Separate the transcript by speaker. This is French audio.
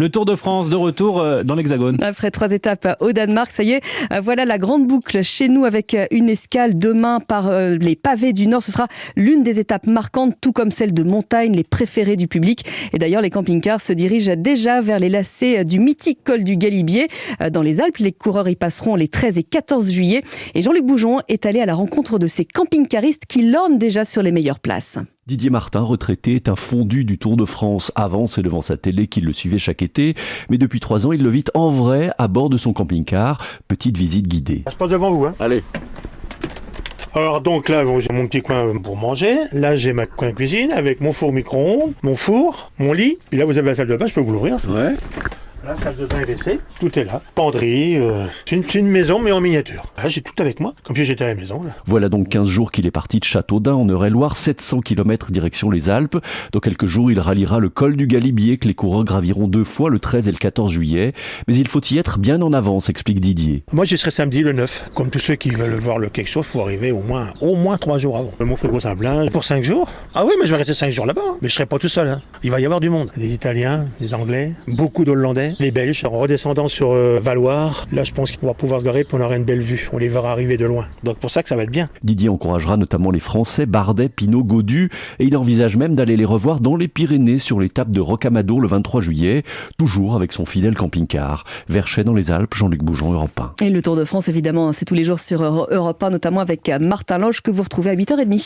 Speaker 1: Le Tour de France de retour dans l'Hexagone.
Speaker 2: Après 3 étapes au Danemark, ça y est, voilà la grande boucle chez nous avec une escale demain par les pavés du Nord. Ce sera l'une des étapes marquantes, tout comme celle de montagne, les préférées du public. Et d'ailleurs, les camping-cars se dirigent déjà vers les lacets du mythique col du Galibier. Dans les Alpes, les coureurs y passeront les 13 et 14 juillet. Et Jean-Luc Boujon est allé à la rencontre de ces camping-caristes qui lorgnent déjà sur les meilleures places.
Speaker 3: Didier Martin, retraité, est un fondu du Tour de France. Avant, c'est devant sa télé qu'il le suivait chaque été. Mais depuis 3 ans, il le vit en vrai à bord de son camping-car. Petite visite guidée.
Speaker 4: Je passe devant vous.
Speaker 1: Allez.
Speaker 4: Alors donc là, j'ai mon petit coin pour manger. Là, j'ai ma coin cuisine avec mon four micro-ondes, mon four, mon lit. Puis là, vous avez la salle de bain, je peux vous l'ouvrir. Ça.
Speaker 1: Ouais.
Speaker 4: La salle de bain et WC, tout est là. Penderie, c'est une maison mais en miniature. Là, j'ai tout avec moi, comme si j'étais à la maison. Là.
Speaker 3: Voilà donc 15 jours qu'il est parti de Châteaudun en Eure-et-Loire, 700 km direction les Alpes. Dans quelques jours, il ralliera le col du Galibier que les coureurs graviront 2 fois, le 13 et le 14 juillet. Mais il faut y être bien en avance, explique Didier.
Speaker 4: Moi, j'y serai samedi le 9. Comme tous ceux qui veulent voir le quelque chose, il faut arriver au moins 3 jours avant. Mon frigo c'est plein pour 5 jours. Ah oui, mais je vais rester 5 jours là-bas. Mais je serai pas tout seul. Hein. Il va y avoir du monde. Des Italiens, des Anglais, beaucoup d'Hollandais, les Belges. En redescendant sur Valloire, là je pense qu'on va pouvoir se garer puis on aura une belle vue. On les verra arriver de loin. Donc pour ça que ça va être bien.
Speaker 3: Didier encouragera notamment les Français, Bardet, Pinot, Gaudu, et il envisage même d'aller les revoir dans les Pyrénées sur l'étape de Rocamadour le 23 juillet, toujours avec son fidèle camping-car. Verchet dans les Alpes, Jean-Luc Boujon, Europe 1.
Speaker 2: Et le Tour de France, évidemment, c'est tous les jours sur Europe 1, notamment avec Martin Loge que vous retrouvez à 8h30.